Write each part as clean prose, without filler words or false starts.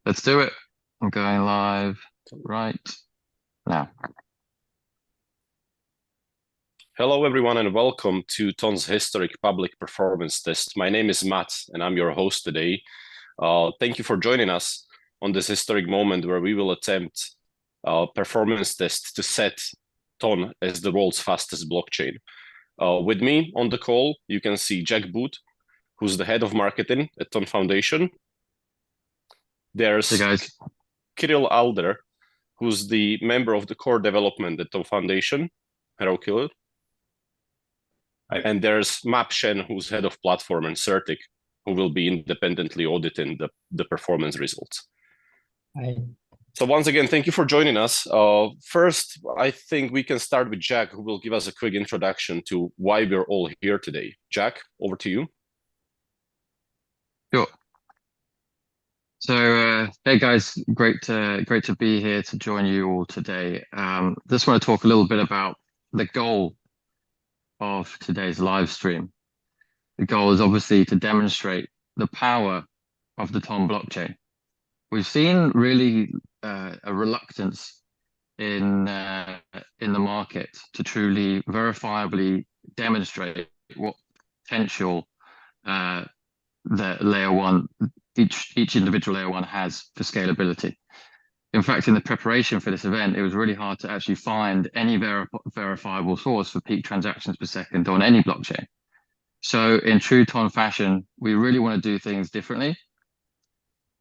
Let's do it. I'm going live right now. Hello, everyone, and welcome to Ton's historic public performance test. My name is Matt, and I'm your host today. Thank you for joining us on this historic moment where we will attempt a performance test to set Ton as the world's fastest blockchain. With me on the call, you can see Jack Booth, who's the head of marketing at Ton Foundation. There's Hey guys. Kirill Alder, who's the member of the core development at Ton Foundation. Hello, Kirill. Hi. And there's Map Shen, who's head of platform, and Certic, who will be independently auditing the performance results. Hi. So once again, thank you for joining us. First, I think we can start with Jack, who will give us a quick introduction to why we're all here today. Jack, over to you. Sure. So, hey guys, great to be here to join you all today. Just want to talk a little bit about the goal of today's live stream. The goal is obviously to demonstrate the power of the Ton blockchain. We've seen really a reluctance in the market to truly verifiably demonstrate what potential the layer one, each individual layer one has for scalability. In fact, in the preparation for this event, it was really hard to actually find any verifiable source for peak transactions per second on any blockchain. So in true Ton fashion, we really want to do things differently.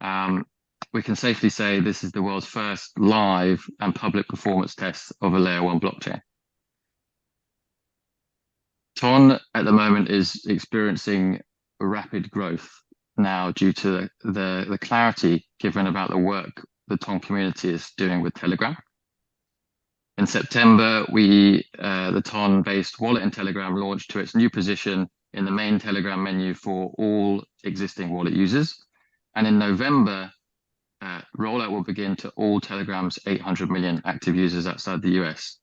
We can safely say this is the world's first live and public performance test of a layer one blockchain. Ton at the moment is experiencing rapid growth now due to the clarity given about the work the Ton community is doing with Telegram. In September, the Ton-based wallet in Telegram launched to its new position in the main Telegram menu for all existing wallet users. And in November, rollout will begin to all Telegram's 800 million active users outside the US.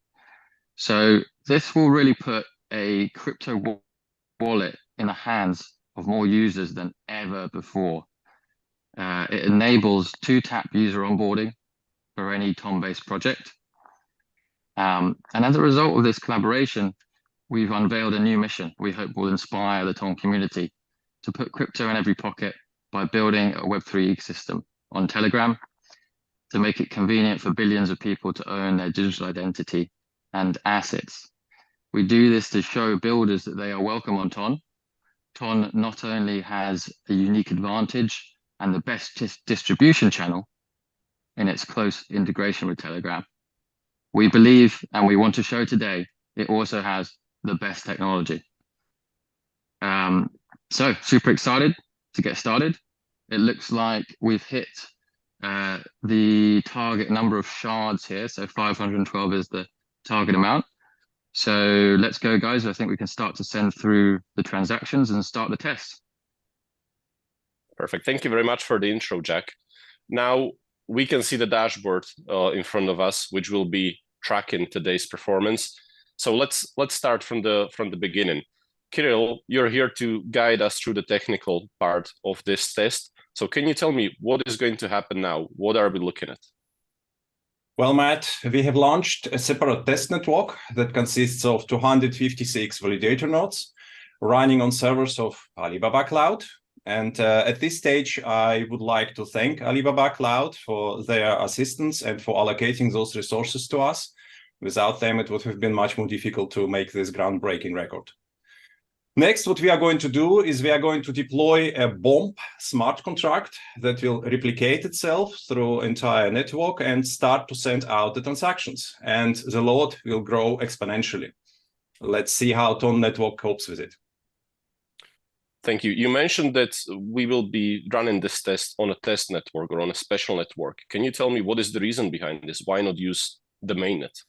So this will really put a crypto wallet in the hands of more users than ever before. It enables two-tap user onboarding for any Ton-based project. And as a result of this collaboration, we've unveiled a new mission we hope will inspire the Ton community to put crypto in every pocket by building a Web3 ecosystem on Telegram to make it convenient for billions of people to own their digital identity and assets. We do this to show builders that they are welcome on Ton. Ton not only has a unique advantage and the best distribution channel in its close integration with Telegram, we believe, and we want to show today, it also has the best technology. So super excited to get started. It looks like we've hit the target number of shards here. So 512 is the target amount. So let's go, guys. I think we can start to send through the transactions and start the test. Perfect. Thank you very much for the intro, Jack. Now we can see the dashboard in front of us, which will be tracking today's performance. So let's start from the beginning. Kirill, you're here to guide us through the technical part of this test. So can you tell me what is going to happen now? What are we looking at? Well, Matt, we have launched a separate test network that consists of 256 validator nodes running on servers of Alibaba Cloud. And at this stage, I would like to thank Alibaba Cloud for their assistance and for allocating those resources to us. Without them, it would have been much more difficult to make this groundbreaking record. Next, what we are going to do is we are going to deploy a BOMP smart contract that will replicate itself through entire network and start to send out the transactions. And the load will grow exponentially. Let's see how Ton network copes with it. Thank you. You mentioned that we will be running this test on a test network or on a special network. Can you tell me what is the reason behind this? Why not use the mainnet?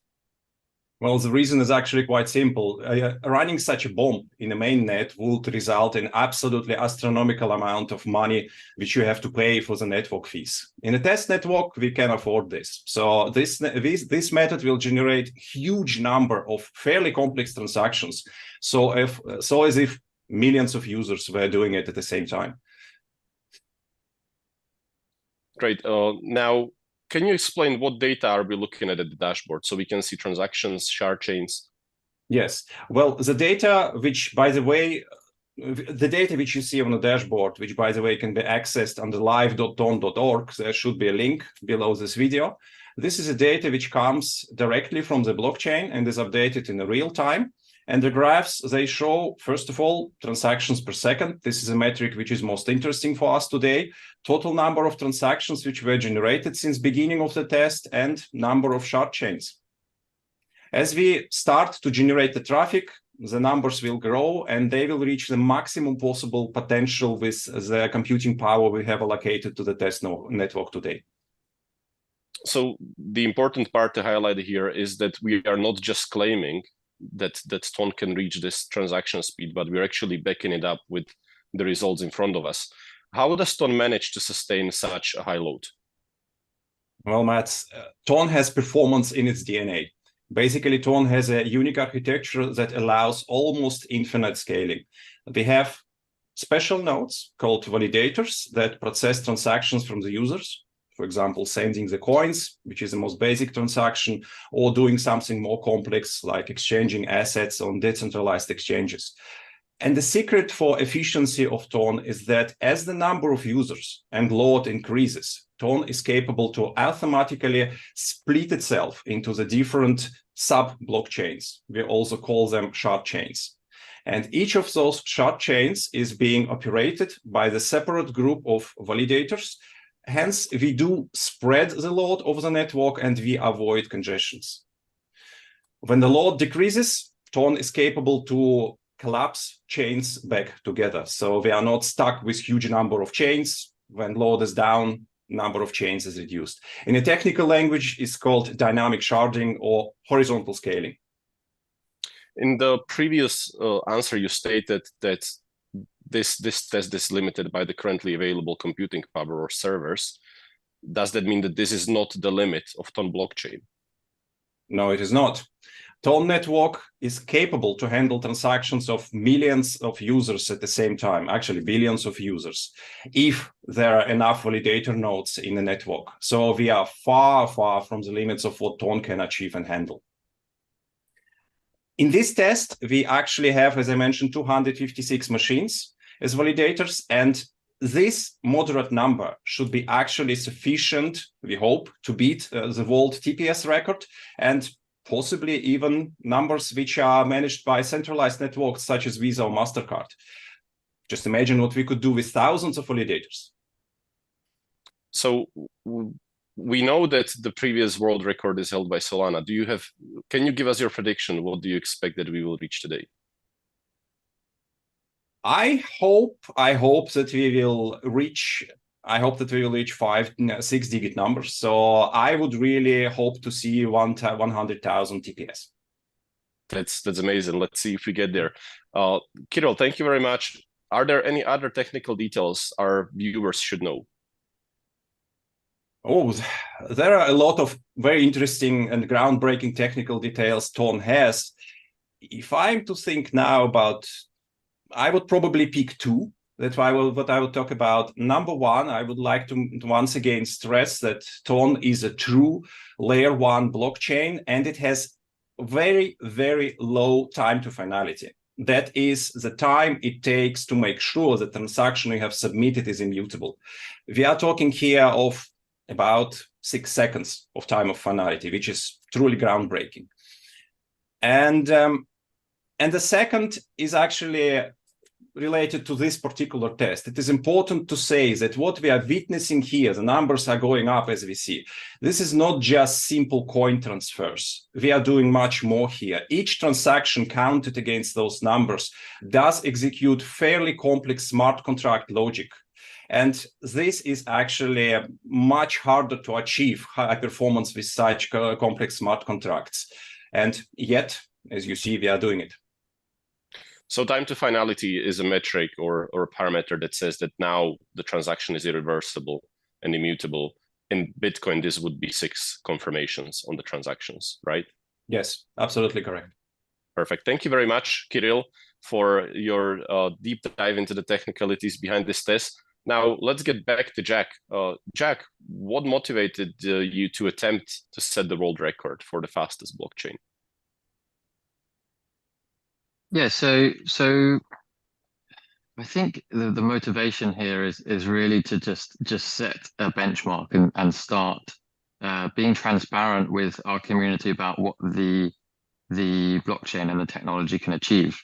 Well, the reason is actually quite simple. Running such a bomb in the mainnet would result in absolutely astronomical amount of money which you have to pay for the network fees. In a test network, we can afford this. So this method will generate huge number of fairly complex transactions. So as if millions of users were doing it at the same time. Great. Now, can you explain what data are we looking at the dashboard so we can see transactions, shard chains? Yes. Well, the data, which, by the way, the data which you see on the dashboard, which, by the way, can be accessed on the live.ton.org, there should be a link below this video. This is a data which comes directly from the blockchain and is updated in real time. And the graphs, they show, first of all, transactions per second. This is a metric which is most interesting for us today. Total number of transactions which were generated since beginning of the test and number of shard chains. As we start to generate the traffic, the numbers will grow and they will reach the maximum possible potential with the computing power we have allocated to the test network today. So the important part to highlight here is that we are not just claiming that Ton can reach this transaction speed, but we're actually backing it up with the results in front of us. How does Ton manage to sustain such a high load? Well, Matt, Ton has performance in its DNA. Basically, Ton has a unique architecture that allows almost infinite scaling. We have special nodes called validators that process transactions from the users. For example, sending the coins, which is the most basic transaction, or doing something more complex like exchanging assets on decentralized exchanges. And the secret for efficiency of Ton is that as the number of users and load increases, Ton is capable to automatically split itself into the different sub-blockchains. We also call them shard chains. And each of those shard chains is being operated by the separate group of validators. Hence, we do spread the load over the network and we avoid congestions. When the load decreases, Ton is capable to collapse chains back together. So we are not stuck with huge number of chains. When load is down, number of chains is reduced. In a technical language, it's called dynamic sharding or horizontal scaling. In the previous answer, you stated that this test is limited by the currently available computing power or servers. Does that mean that this is not the limit of Ton blockchain? No, it is not. Ton network is capable to handle transactions of millions of users at the same time, actually billions of users, if there are enough validator nodes in the network. So we are far, far from the limits of what Ton can achieve and handle. In this test, we actually have, as I mentioned, 256 machines as validators, and this moderate number should be actually sufficient, we hope, to beat the world TPS record and possibly even numbers which are managed by centralized networks such as Visa or MasterCard. Just imagine what we could do with thousands of validators. So we know that the previous world record is held by Solana. Can you give us your prediction? What do you expect that we will reach today? I hope that we will reach 5-6 digit numbers. So I would really hope to see 100,000 TPS. That's amazing. Let's see if we get there. Kirill, thank you very much. Are there any other technical details our viewers should know? Oh, there are a lot of very interesting and groundbreaking technical details Ton has. If I'm to think now about, I would probably pick two. That's what I will talk about. Number one, I would like to once again stress that Ton is a true layer one blockchain, and it has very, very low time to finality. That is the time it takes to make sure the transaction you have submitted is immutable. We are talking here of about 6 seconds of time of finality, which is truly groundbreaking. And the second is actually related to this particular test. It is important to say that what we are witnessing here, the numbers are going up as we see. This is not just simple coin transfers. We are doing much more here. Each transaction counted against those numbers does execute fairly complex smart contract logic. And this is actually much harder to achieve high performance with such complex smart contracts. And yet, as you see, we are doing it. So time to finality is a metric or a parameter that says that now the transaction is irreversible and immutable. In Bitcoin, this would be 6 confirmations on the transactions, right? Yes, absolutely correct. Perfect. Thank you very much, Kirill, for your deep dive into the technicalities behind this test. Now let's get back to Jack. Jack, what motivated you to attempt to set the world record for the fastest blockchain? Yeah, so I think the motivation here is really to just set a benchmark and start being transparent with our community about what the blockchain and the technology can achieve.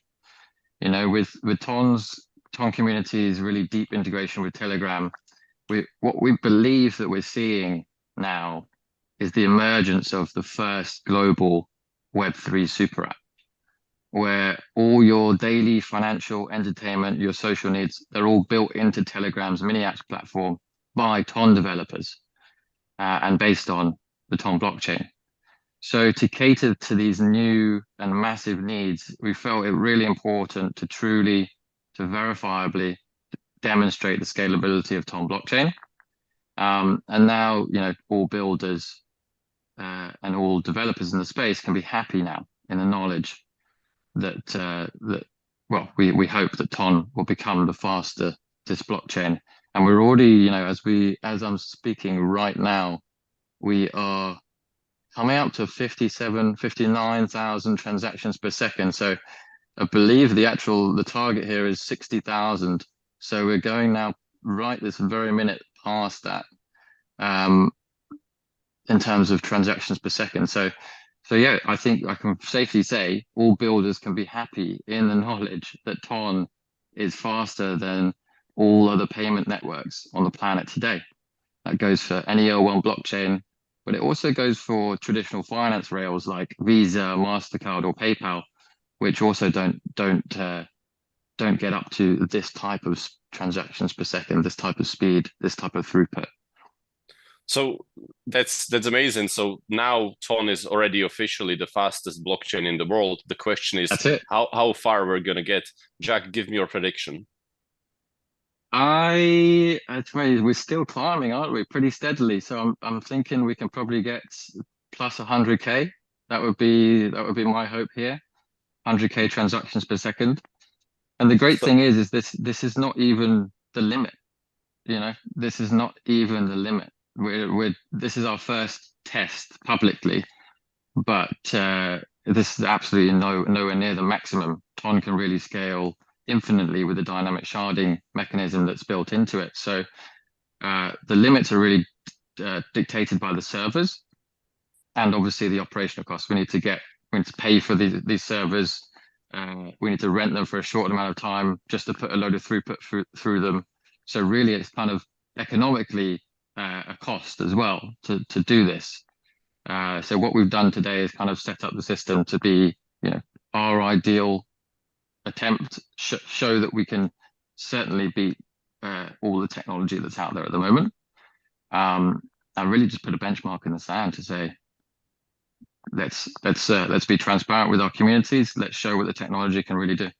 You know, with Ton community's really deep integration with Telegram, what we believe that we're seeing now is the emergence of the first global Web3 super app, where all your daily financial, entertainment, your social needs, they're all built into Telegram's mini apps platform by Ton developers and based on the Ton blockchain. So to cater to these new and massive needs, we felt it really important to verifiably demonstrate the scalability of Ton blockchain. And now, you know, all builders and all developers in the space can be happy now in the knowledge that we hope that Ton will become the fastest blockchain. And we're already, you know, as I'm speaking right now, we are coming up to 59,000 transactions per second. So I believe the target here is 60,000. So we're going now right this very minute past that in terms of transactions per second. So yeah, I think I can safely say all builders can be happy in the knowledge that Ton is faster than all other payment networks on the planet today. That goes for any L1 blockchain, but it also goes for traditional finance rails like Visa, MasterCard, or PayPal, which also don't get up to this type of transactions per second, this type of speed, this type of throughput. So that's amazing. So now Ton is already officially the fastest blockchain in the world. The question is how far we're gonna get. Jack, give me your prediction. We're still climbing, aren't we? Pretty steadily. So I'm thinking we can probably get plus 100K. That would be my hope here. 100K transactions per second. And the great thing is this is not even the limit. You know, this is not even the limit. This is our first test publicly, but this is absolutely nowhere near the maximum. Ton can really scale infinitely with the dynamic sharding mechanism that's built into it. So the limits are really dictated by the servers and obviously the operational costs. We need to pay for these servers. We need to rent them for a short amount of time just to put a load of throughput through them. So really, it's kind of economically a cost as well to do this. So what we've done today is kind of set up the system to be, you know, our ideal attempt, show that we can certainly beat all the technology that's out there at the moment. And really just put a benchmark in the sand to say, let's be transparent with our communities. Let's show what the technology can really do.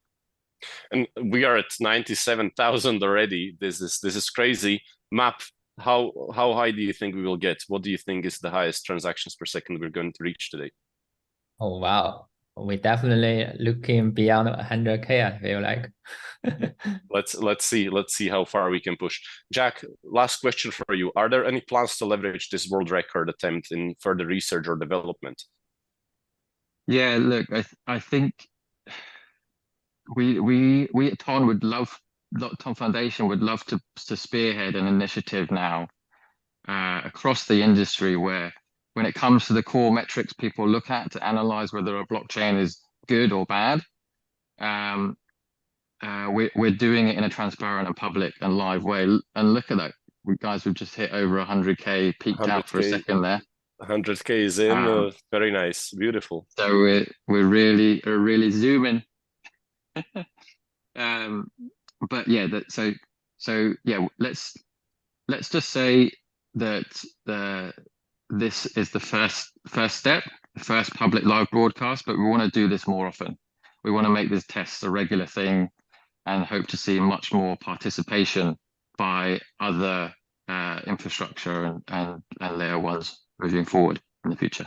And we are at 97,000 already. This is crazy. Map, how high do you think we will get? What do you think is the highest transactions per second we're going to reach today? Oh wow, we're definitely looking beyond 100K, I feel like. Let's see how far we can push. Jack, last question for you. Are there any plans to leverage this world record attempt in further research or development? Yeah, look, I think we at Ton Ton Foundation would love to spearhead an initiative now across the industry where when it comes to the core metrics people look at to analyze whether a blockchain is good or bad, we're doing it in a transparent and public and live way. And look at that, guys, we've just hit over 100K, peaked 100K, out for a second there. 100K is in, very nice, beautiful. So we're really zooming. But yeah, so yeah, let's just say that this is the first step, the first public live broadcast, but we want to do this more often. We want to make this test a regular thing and hope to see much more participation by other infrastructure and layer ones moving forward in the future.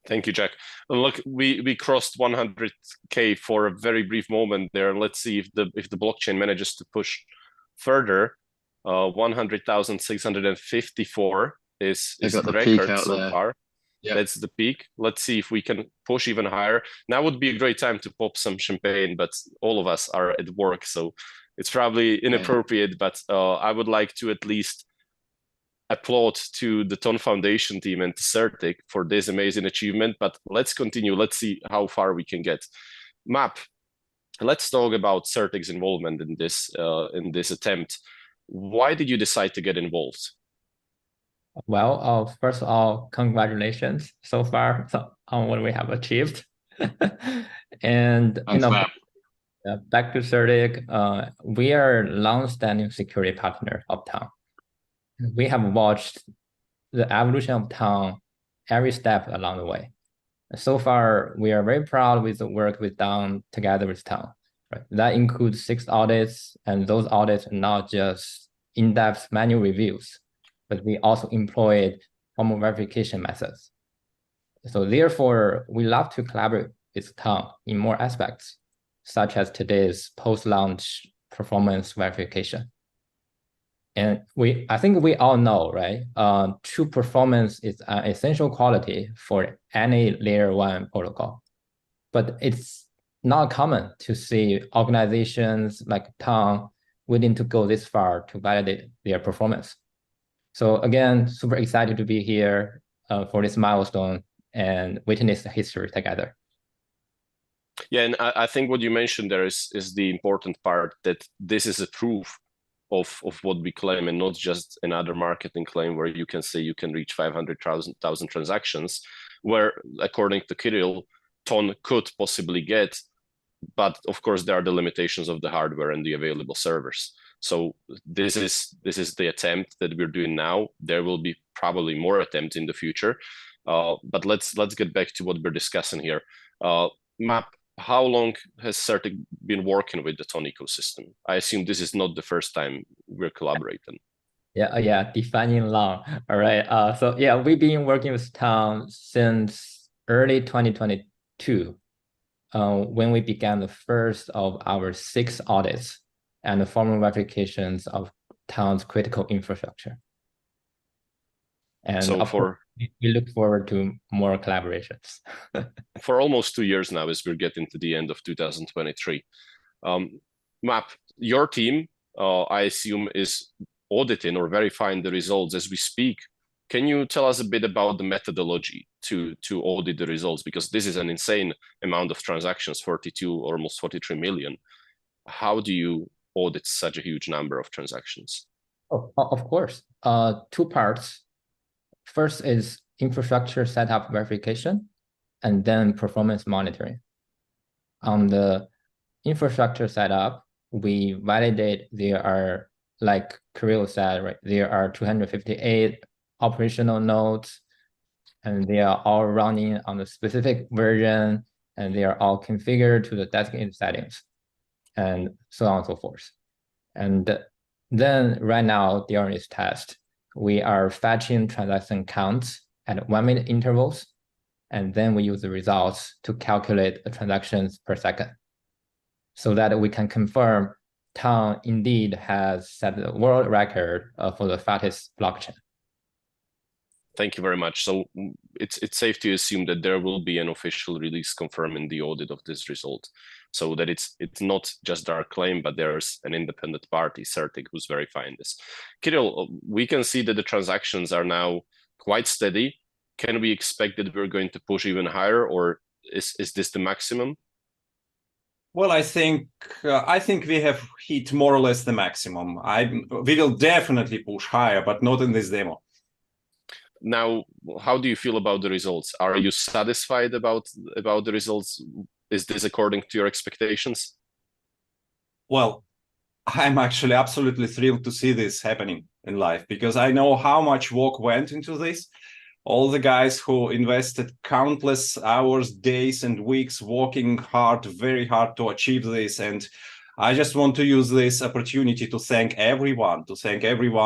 Thank you, Jack. Look, we crossed 100K for a very brief moment there. Let's see if the blockchain manages to push further. 100,654 is They got the the peak record out so there. far. Yep. That's the peak. Let's see if we can push even higher. Now would be a great time to pop some champagne, but all of us are at work, so it's probably inappropriate. But I would like to at least applaud to the Ton Foundation team and to Certic for this amazing achievement. But let's continue. Let's see how far we can get. Map, let's talk about Certic's involvement in this attempt. Why did you decide to get involved? Well, first of all, congratulations so far on what we have achieved. And Thanks, Matt. back to Certic, we are a long-standing security partner of Ton. We have watched the evolution of Ton every step along the way. So far, we are very proud with the work we've done together with Ton. Right? That includes 6 audits, and those audits are not just in-depth manual reviews, but we also employed formal verification methods. So therefore, we love to collaborate with Ton in more aspects, such as today's post-launch performance verification. And I think we all know, right? True performance is an essential quality for any layer 1 protocol. But it's not common to see organizations like Ton willing to go this far to validate their performance. So again, super excited to be here for this milestone and witness the history together. Yeah, and I think what you mentioned there is the important part, that this is a proof of what we claim, and not just another marketing claim where you can say you can reach 500,000 transactions, where according to Kirill, Ton could possibly get, but of course there are the limitations of the hardware and the available servers. So this is the attempt that we're doing now. There will be probably more attempts in the future, but let's get back to what we're discussing here. Map, how long has Certic been working with the Ton ecosystem? I assume this is not the first time we're collaborating. Yeah, defining long. All right. So yeah, we've been working with Ton since early 2022, when we began the first of our 6 audits and the formal verifications of Ton's critical infrastructure. And so of course, we look forward to more collaborations. For almost 2 years now, as we're getting to the end of 2023. Map, your team, I assume, is auditing or verifying the results as we speak. Can you tell us a bit about the methodology to audit the results? Because this is an insane amount of transactions, 42, almost 43 million. How do you audit such a huge number of transactions? Oh, of course. 2 parts. First is infrastructure setup verification, and then performance monitoring. On the infrastructure setup, we validate there are, like Kirill said, right, there are 258 operational nodes, and they are all running on the specific version, and they are all configured to the designated settings, and so on and so forth. And then right now, during this test, we are fetching transaction counts at 1-minute intervals, and then we use the results to calculate the transactions per second, so that we can confirm Ton indeed has set the world record for the fastest blockchain. Thank you very much. So it's safe to assume that there will be an official release confirming the audit of this result, so that it's not just our claim, but there's an independent party, Certic, who's verifying this. Kirill, we can see that the transactions are now quite steady. Can we expect that we're going to push even higher, or is this the maximum? Well, I think we have hit more or less the maximum. We will definitely push higher, but not in this demo. Now, how do you feel about the results? Are you satisfied about the results? Is this according to your expectations? Well, I'm actually absolutely thrilled to see this happening in life, because I know how much work went into this. All the guys who invested countless hours, days, and weeks working hard, very hard to achieve this. And I just want to use this opportunity to thank everyone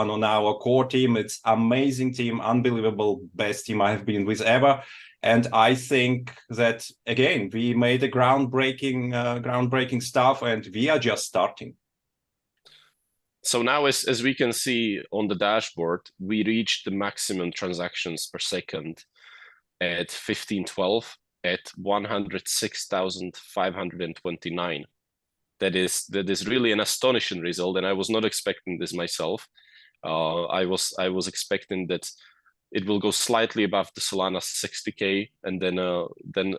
on our core team. It's amazing team, unbelievable, best team I have been with ever. And I think that, again, we made a groundbreaking stuff, and we are just starting. So now, as we can see on the dashboard, we reached the maximum transactions per second at 1512 at 106,529. That is really an astonishing result, and I was not expecting this myself. I was expecting that it will go slightly above the Solana 60K and then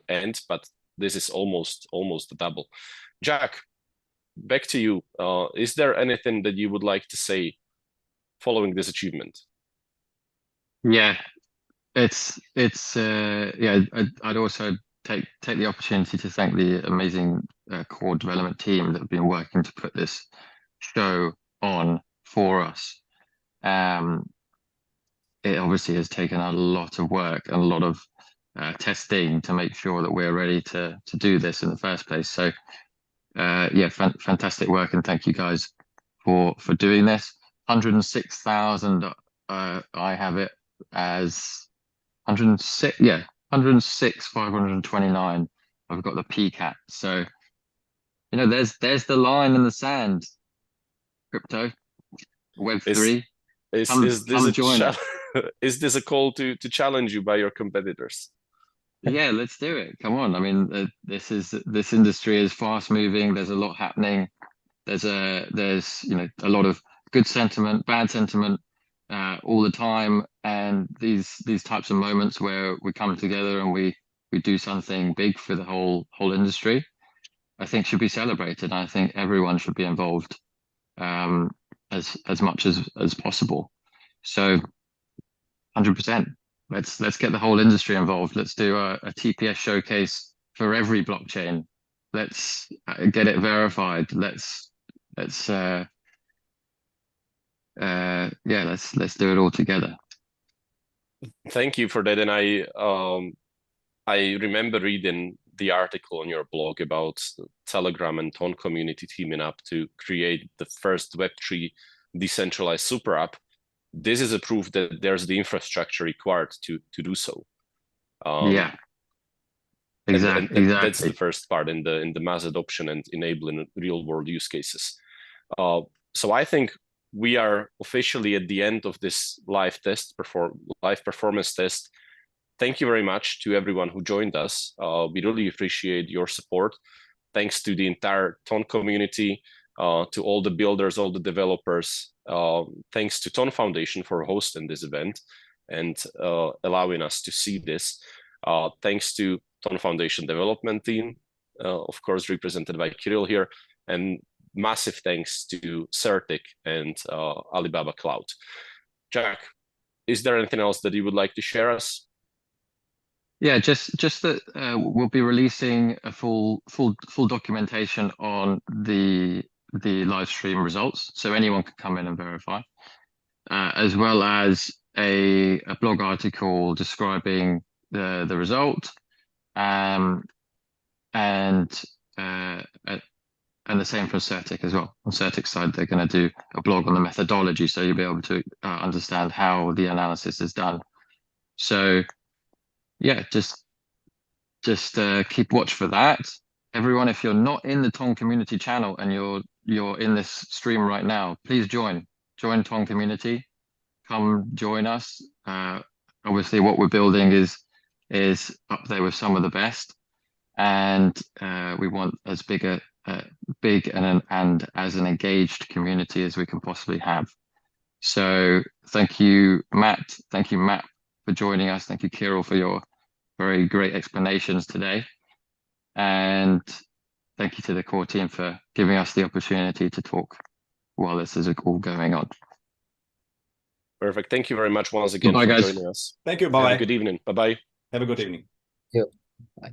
end, but this is almost the double. Jack, back to you. Is there anything that you would like to say following this achievement? Yeah, yeah. I'd also take the opportunity to thank the amazing core development team that have been working to put this show on for us. It obviously has taken a lot of work and a lot of testing to make sure that we're ready to do this in the first place. So yeah, fantastic work, and thank you guys for doing this. 106,000. I have it as 106. Yeah, 106,529. I've got the PCAT. So there's the line in the sand. Crypto, Web3. Is this a call to challenge you by your competitors? Yeah, let's do it. Come on. I mean, this industry is fast moving. There's a lot happening. There's a lot of good sentiment, bad sentiment, all the time. And these types of moments where we come together and we do something big for the whole industry, I think should be celebrated. I think everyone should be involved, as much as possible. So 100%. Let's get the whole industry involved. Let's do a TPS showcase for every blockchain. Let's get it verified. Let's do it all together. Thank you for that. And I remember reading the article on your blog about Telegram and Ton community teaming up to create the first Web3 decentralized super app. This is a proof that there's the infrastructure required to do so. Yeah, exactly. That's the first part in the mass adoption and enabling real world use cases. So I think we are officially at the end of this live performance test. Thank you very much to everyone who joined us. We really appreciate your support. Thanks to the entire Ton community, to all the builders, all the developers. Thanks to Ton Foundation for hosting this event and allowing us to see this. Thanks to Ton Foundation development team, of course, represented by Kirill here, and massive thanks to Certic and Alibaba Cloud. Jack, is there anything else that you would like to share us? Yeah, just that we'll be releasing a full documentation on the live stream results, so anyone can come in and verify, as well as a blog article describing the result, and the same for Certic as well. On Certic's side, they're going to do a blog on the methodology, so you'll be able to understand how the analysis is done. So yeah, just keep watch for that. Everyone, if you're not in the Ton community channel and you're in this stream right now, please join Ton community. Come join us. Obviously, what we're building is up there with some of the best, and we want as big and as an engaged community as we can possibly have. So thank you, Matt. Thank you, Matt, for joining us. Thank you, Kirill, for your very great explanations today. And thank you to the core team for giving us the opportunity to talk while this is all going on. Perfect. Thank you very much once again for joining us. Thank you. Bye. Have a good evening. Bye-bye. Have a good evening. Yep. Bye.